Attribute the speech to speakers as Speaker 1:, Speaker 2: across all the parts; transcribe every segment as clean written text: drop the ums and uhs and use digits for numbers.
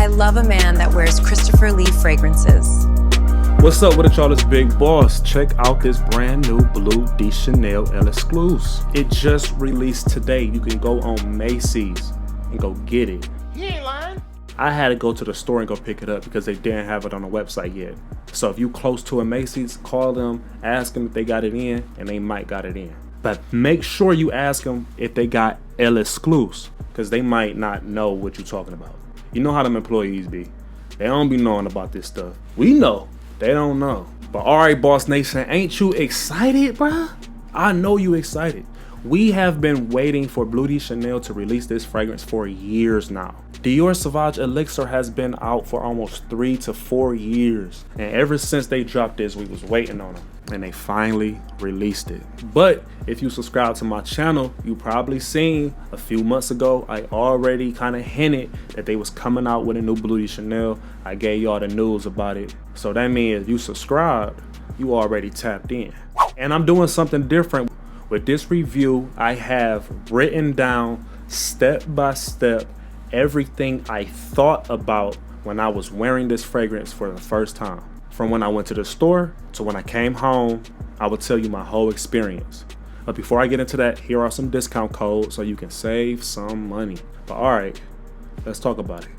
Speaker 1: I love a man that wears Christopher Lee fragrances.
Speaker 2: What's up with it, y'all? It's Big Boss. Check out this brand new Bleu de Chanel El Exclusive. It just released today. You can go on Macy's and go get it.
Speaker 3: You ain't lying.
Speaker 2: I had to go to the store and go pick it up because they didn't have it on the website yet. So if you close to a Macy's, call them, ask them if they got it in, and they might got it in. But make sure you ask them if they got El Exclusive, because they might not know what you're talking about. You know how them employees be. They don't be knowing about this stuff. We know. They don't know. But alright, Boss Nation, ain't you excited, bruh? I know you excited. We have been waiting for Bleu de Chanel to release this fragrance for years now. Dior Sauvage Elixir has been out for almost 3 to 4 years. And ever since they dropped this, we was waiting on them. And they finally released it. But if you subscribe to my channel, you probably seen a few months ago, I already kind of hinted that they was coming out with a new Bleu de Chanel. I gave y'all the news about it. So that means if you subscribed, you already tapped in. And I'm doing something different. With this review, I have written down step by step everything I thought about when I was wearing this fragrance for the first time. From when I went to the store to when I came home, I will tell you my whole experience. But before I get into that, here are some discount codes so you can save some money. But alright, let's talk about it.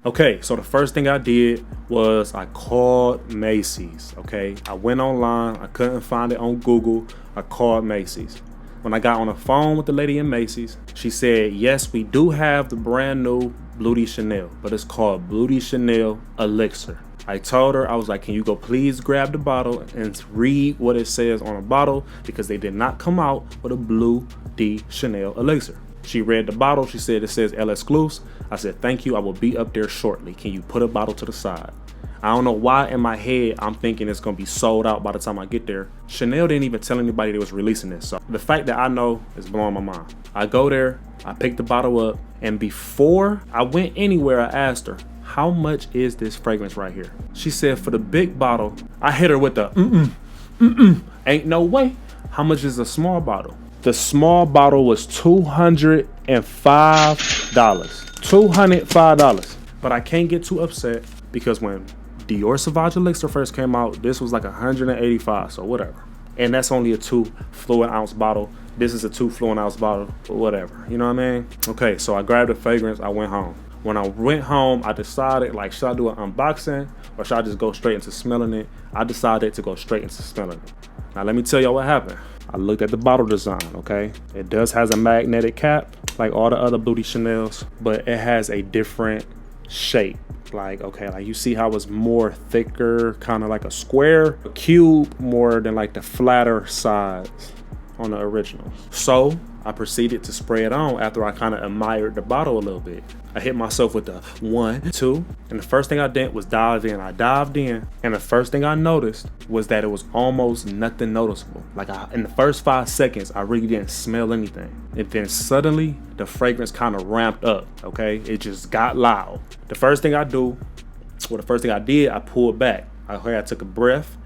Speaker 2: Okay, so the first thing I did was I called Macy's, okay? I went online, I couldn't find it on Google, I called Macy's. When I got on the phone with the lady in Macy's, she said, yes, we do have the brand new Bleu de Chanel, but it's called Bleu de Chanel Elixir. I told her, I was like, can you go please grab the bottle and read what it says on the bottle, because they did not come out with a Bleu de Chanel Elixir. She read the bottle, she said it says El Exclusive. I said, thank you, I will be up there shortly. Can you put a bottle to the side? I don't know why in my head I'm thinking it's gonna be sold out by the time I get there. Chanel didn't even tell anybody they was releasing this, so the fact that I know is blowing my mind. I go there, I pick the bottle up, and before I went anywhere, I asked her, how much is this fragrance right here? She said for the big bottle, I hit her with the ain't no way. How much is a small bottle? The small bottle was $205. $205. But I can't get too upset because when Dior Sauvage Elixir first came out, this was like $185, so whatever. And that's only a 2 fluid ounce bottle. This is a 2 fluid ounce bottle, whatever. You know what I mean? Okay, so I grabbed the fragrance, I went home. When I went home, I decided, like, should I do an unboxing or should I just go straight into smelling it? I decided to go straight into smelling it. Now let me tell y'all what happened. I looked at the bottle design, okay? It does has a magnetic cap, like all the other Bleu de Chanels, but it has a different shape. Like, okay, like you see how it's more thicker, kind of like a square, a cube, more than like the flatter sides on the original. So I proceeded to spray it on after I kind of admired the bottle a little bit. I hit myself with the 1, 2, and the first thing I did was dive in. I dived in, and the first thing I noticed was that it was almost nothing noticeable. Like in the first 5 seconds, I really didn't smell anything. And then suddenly, the fragrance kind of ramped up, okay? It just got loud. The first thing I did, I pulled back. I took a breath.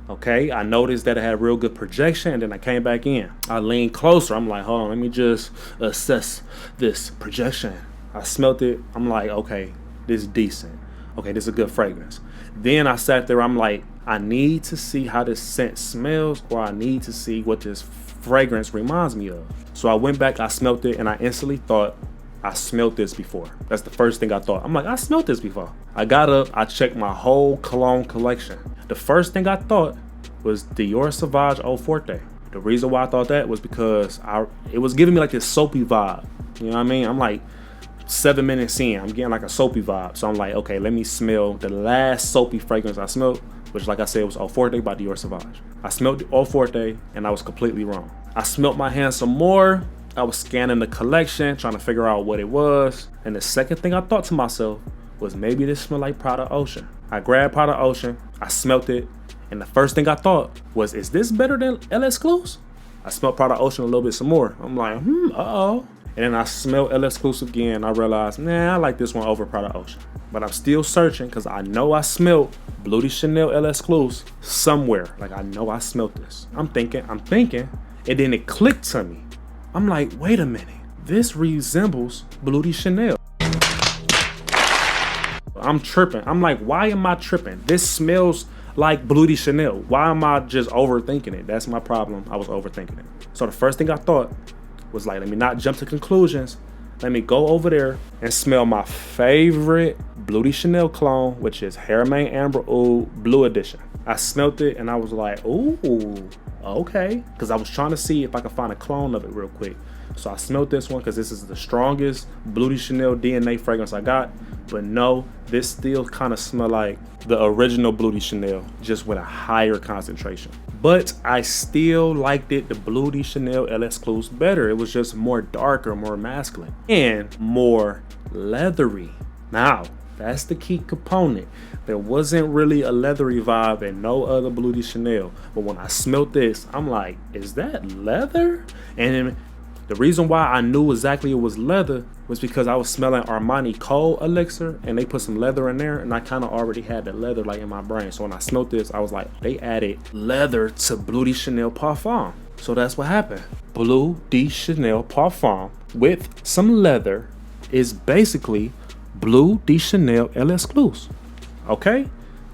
Speaker 2: Okay, I noticed that it had real good projection, and then I came back in. I leaned closer. I'm like, hold on, let me just assess this projection. I smelt it. I'm like, okay, this is decent. Okay, this is a good fragrance. Then I sat there. I'm like, I need to see how this scent smells, or I need to see what this fragrance reminds me of. So I went back, I smelt it, and I instantly thought, I smelt this before. That's the first thing I thought. I'm like, I smelt this before. I got up, I checked my whole cologne collection. The first thing I thought was Dior Sauvage Eau Forte. The reason why I thought that was because it was giving me like this soapy vibe. You know what I mean? I'm like 7 minutes in, I'm getting like a soapy vibe. So I'm like, okay, let me smell the last soapy fragrance I smelled, which, like I said, was Eau Forte by Dior Sauvage. I smelled the Eau Forte, and I was completely wrong. I smelled my hand some more. I was scanning the collection, trying to figure out what it was. And the second thing I thought to myself was, maybe this smelled like Prada Ocean. I grabbed Prada Ocean, I smelt it, and the first thing I thought was, is this better than El Exclusive? I smelled Prada Ocean a little bit some more. I'm like, uh-oh. And then I smelled El Exclusive again. I realized, nah, I like this one over Prada Ocean. But I'm still searching because I know I smelled Bleu de Chanel El Exclusive somewhere. Like, I know I smelled this. I'm thinking, and then it clicked to me. I'm like, wait a minute. this resembles Bleu de Chanel. I'm tripping. I'm like, why am I tripping? This smells like Bleu de Chanel. Why am I just overthinking it? That's my problem. I was overthinking it. So the first thing I thought was like, let me not jump to conclusions. Let me go over there and smell my favorite Bleu de Chanel cologne, which is Hermaine Amber Oud Blue Edition. I smelled it and I was like, ooh, okay. Because I was trying to see if I could find a clone of it real quick. So I smelled this one because this is the strongest Bleu de Chanel DNA fragrance I got. But no, this still kind of smell like the original Bleu de Chanel, just with a higher concentration. But I still liked it, the Bleu de Chanel LS Clues, better. It was just more darker, more masculine, and more leathery. Now, that's the key component. There wasn't really a leathery vibe in no other Bleu de Chanel. But when I smelled this, I'm like, is that leather? And the reason why I knew exactly it was leather was because I was smelling Armani Cold Elixir and they put some leather in there, and I kind of already had the leather like in my brain. So when I smelled this, I was like, they added leather to Bleu de Chanel Parfum. So that's what happened. Bleu de Chanel Parfum with some leather is basically Bleu de Chanel LS Clues. Okay?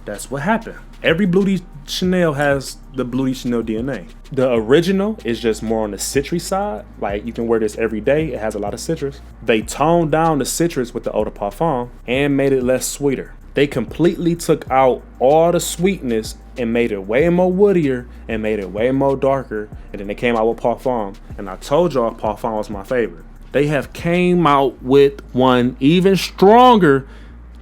Speaker 2: That's what happened. Every Bleu de Chanel has the Bleu de Chanel DNA. The original is just more on the citrus side. Like, you can wear this every day. It has a lot of citrus. They toned down the citrus with the eau de parfum and made it less sweeter. They completely took out all the sweetness and made it way more woodier and made it way more darker. And then they came out with Parfum. And I told y'all Parfum was my favorite. They have came out with one even stronger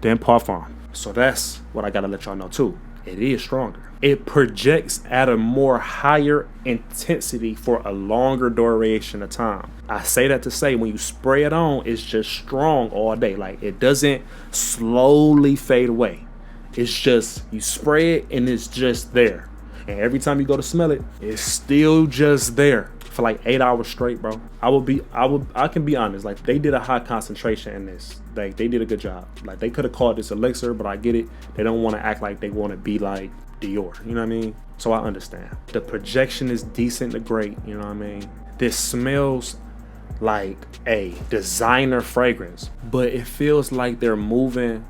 Speaker 2: than Parfum. So that's what I gotta let y'all know too. It is stronger. It projects at a more higher intensity for a longer duration of time. I say that to say when you spray it on, it's just strong all day. Like, it doesn't slowly fade away. It's just, you spray it and it's just there. And every time you go to smell it, it's still just there for like 8 hours straight, bro. I can be honest, like, they did a high concentration in this. They did a good job. Like, they could have called this elixir, but I get it. They don't want to act like they want to be like Dior, you know what I mean? So I understand. The projection is decent to great, you know what I mean? This smells like a designer fragrance, but it feels like they're moving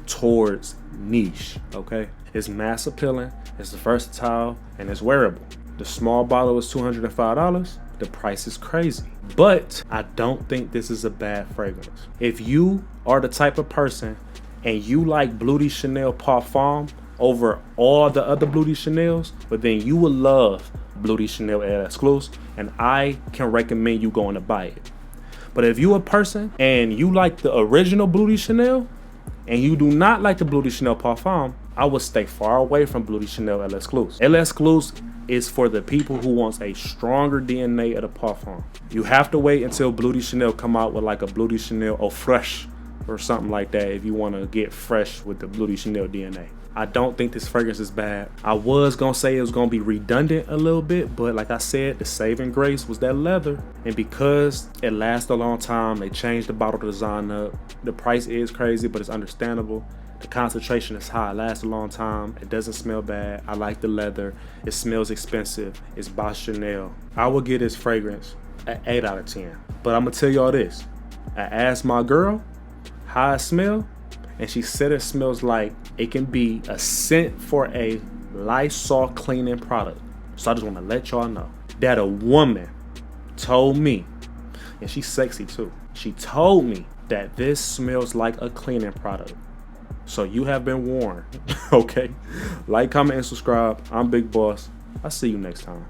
Speaker 2: towards niche, okay? It's mass appealing, it's versatile, and it's wearable. The small bottle is $205. The price is crazy, but I don't think this is a bad fragrance. If you are the type of person and you like Bleu de Chanel Parfum over all the other Bleu de Chanels, but then you will love Bleu de Chanel LS Clues, and I can recommend you going to buy it. But if you a person and you like the original Bleu de Chanel and you do not like the Bleu de Chanel Parfum, I would stay far away from Bleu de Chanel LS Clues. LS Clues is for the people who wants a stronger DNA of the Parfum. You have to wait until Bleu de Chanel come out with like a Bleu de Chanel Eau Fraiche or something like that if you want to get fresh with the Bleu de Chanel DNA. I don't think this fragrance is bad. I was gonna say it was gonna be redundant a little bit, but like I said, the saving grace was that leather. And because it lasts a long time, they changed the bottle design up. The price is crazy, but it's understandable. The concentration is high, it lasts a long time. It doesn't smell bad. I like the leather. It smells expensive. It's by Chanel. I would give this fragrance an 8 out of 10. But I'm gonna tell y'all this. I asked my girl how it smell, and she said it smells like it can be a scent for a Lysol cleaning product. So I just want to let y'all know that a woman told me, and she's sexy too, she told me that this smells like a cleaning product. So you have been warned. Okay? Like, comment, and subscribe. I'm Big Boss. I'll see you next time.